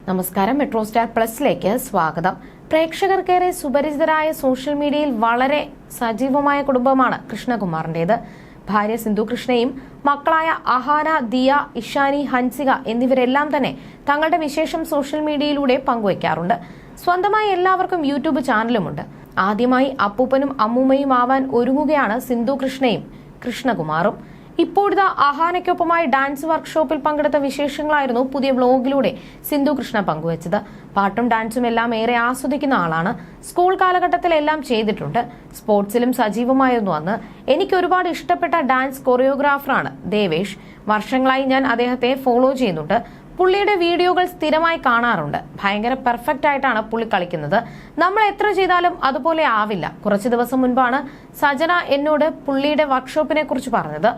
നമസ്കാരം. Metro star പ്ലസിലേക്ക് സ്വാഗതം. പ്രേക്ഷകർക്കേറെ സുപരിചിതരായ social മീഡിയയിൽ വളരെ സജീവമായ കുടുംബമാണ് കൃഷ്ണകുമാറിന്റേത്. ഭാര്യ സിന്ധു കൃഷ്ണയും മക്കളായ അഹാന, ദിയ, ഇഷാനി, ഹൻസിക എന്നിവരെല്ലാം തന്നെ തങ്ങളുടെ വിശേഷം സോഷ്യൽ മീഡിയയിലൂടെ പങ്കുവയ്ക്കാറുണ്ട്. സ്വന്തമായി എല്ലാവർക്കും യൂട്യൂബ് ചാനലുമുണ്ട്. ആദ്യമായി അപ്പൂപ്പനും അമ്മൂമ്മയും ആവാൻ ഒരുങ്ങുകയാണ് സിന്ധു കൃഷ്ണയും കൃഷ്ണകുമാറും. ഇപ്പോഴത്തെ അഹാനയ്ക്കൊപ്പമായി ഡാൻസ് വർക്ക്ഷോപ്പിൽ പങ്കെടുത്ത വിശേഷങ്ങളായിരുന്നു പുതിയ വ്ലോഗിലൂടെ സിന്ധു കൃഷ്ണ പങ്കുവച്ചത്. പാട്ടും ഡാൻസും എല്ലാം ഏറെ ആസ്വദിക്കുന്ന ആളാണ്. സ്കൂൾ കാലഘട്ടത്തിലെല്ലാം ചെയ്തിട്ടുണ്ട്. സ്പോർട്സിലും സജീവമായിരുന്നു അന്ന്. എനിക്ക് ഒരുപാട് ഇഷ്ടപ്പെട്ട ഡാൻസ് കൊറിയോഗ്രാഫറാണ് ദേവേഷ്. വർഷങ്ങളായി ഞാൻ അദ്ദേഹത്തെ ഫോളോ ചെയ്യുന്നുണ്ട്. പുള്ളിയുടെ വീഡിയോകൾ സ്ഥിരമായി കാണാറുണ്ട്. ഭയങ്കര പെർഫെക്റ്റ് ആയിട്ടാണ് പുള്ളി കളിക്കുന്നത്. നമ്മൾ എത്ര ചെയ്താലും അതുപോലെ ആവില്ല. കുറച്ചു ദിവസം മുൻപാണ് സജന എന്നോട് പുള്ളിയുടെ വർക്ക്ഷോപ്പിനെ കുറിച്ച് പറഞ്ഞത്.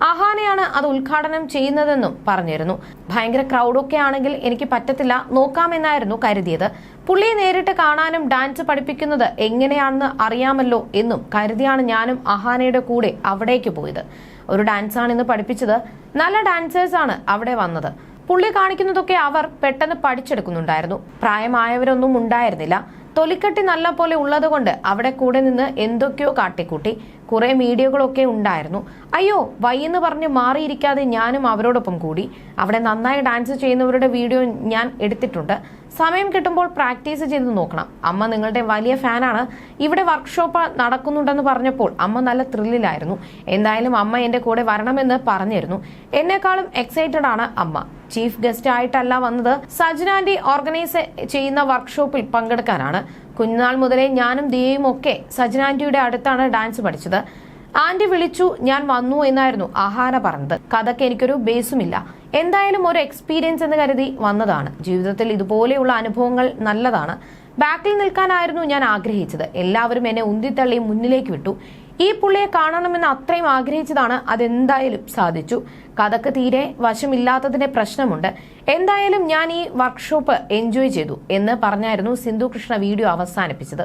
അഹാനയാണ് അത് ഉദ്ഘാടനം ചെയ്യുന്നതെന്നും പറഞ്ഞിരുന്നു. ഭയങ്കര ക്രൗഡൊക്കെ ആണെങ്കിൽ എനിക്ക് പറ്റത്തില്ല, നോക്കാമെന്നായിരുന്നു കരുതിയത്. പുള്ളിയെ നേരിട്ട് കാണാനും ഡാൻസ് പഠിപ്പിക്കുന്നത് എങ്ങനെയാണെന്ന് അറിയാമല്ലോ എന്നും കരുതിയാണ് ഞാനും അഹാനയുടെ കൂടെ അവിടേക്ക് പോയത്. ഒരു ഡാൻസാണ് ഇന്ന് പഠിപ്പിച്ചത്. നല്ല ഡാൻസേഴ്സാണ് അവിടെ വന്നത്. പുള്ളി കാണിക്കുന്നതൊക്കെ അവർ പെട്ടെന്ന് പഠിച്ചെടുക്കുന്നുണ്ടായിരുന്നു. പ്രായമായവരൊന്നും ഉണ്ടായിരുന്നില്ല. തൊലിക്കട്ടി നല്ല പോലെ ഉള്ളത് കൊണ്ട് അവിടെ കൂടെ നിന്ന് എന്തൊക്കെയോ കാട്ടിക്കൂട്ടി. കുറെ മീഡിയകളൊക്കെ ഉണ്ടായിരുന്നു. അയ്യോ വയ്യെന്ന് പറഞ്ഞ് മാറിയിരിക്കാതെ ഞാനും അവരോടൊപ്പം കൂടി. അവിടെ നന്നായി ഡാൻസ് ചെയ്യുന്നവരുടെ വീഡിയോ ഞാൻ എടുത്തിട്ടുണ്ട്. സമയം കിട്ടുമ്പോൾ പ്രാക്ടീസ് ചെയ്ത് നോക്കണം. അമ്മ നിങ്ങളുടെ വലിയ ഫാനാണ്. ഇവിടെ വർക്ക്ഷോപ്പ് നടക്കുന്നുണ്ടെന്ന് പറഞ്ഞപ്പോൾ അമ്മ നല്ല ത്രില്ലിലായിരുന്നു. എന്തായാലും അമ്മ എന്റെ കൂടെ വരണമെന്ന് പറഞ്ഞിരുന്നു. എന്നെക്കാളും എക്സൈറ്റഡ് ആണ് അമ്മ. ചീഫ് ഗസ്റ്റ് ആയിട്ടല്ല വന്നത്, സജന ആന്റി ഓർഗനൈസ് ചെയ്യുന്ന വർക്ക്ഷോപ്പിൽ പങ്കെടുക്കാനാണ്. കുഞ്ഞുനാൾ മുതലേ ഞാനും ദിയയും ഒക്കെ സജന ആന്റിയുടെ അടുത്താണ് ഡാൻസ് പഠിച്ചത്. ആന്റി വിളിച്ചു, ഞാൻ വന്നു എന്നായിരുന്നു അഹാന പറഞ്ഞത്. കഥയ്ക്ക് എനിക്കൊരു ബേസുമില്ല. എന്തായാലും ഒരു എക്സ്പീരിയൻസ് എന്ന് കരുതി വന്നതാണ്. ജീവിതത്തിൽ ഇതുപോലെയുള്ള അനുഭവങ്ങൾ നല്ലതാണ്. ബാക്കിൽ നിൽക്കാനായിരുന്നു ഞാൻ ആഗ്രഹിച്ചത്. എല്ലാവരും എന്നെ ഉന്തിത്തള്ളി മുന്നിലേക്ക് വിട്ടു. ഈ പുള്ളിയെ കാണണമെന്ന് അത്രയും ആഗ്രഹിച്ചതാണ്. അതെന്തായാലും സാധിച്ചു. കഥക്ക് തീരെ വശമില്ലാത്തതിന്റെ പ്രശ്നമുണ്ട്. എന്തായാലും ഞാൻ ഈ വർക്ക്ഷോപ്പ് എൻജോയ് ചെയ്തു എന്ന് പറഞ്ഞായിരുന്നു സിന്ധു കൃഷ്ണ വീഡിയോ അവസാനിപ്പിച്ചത്.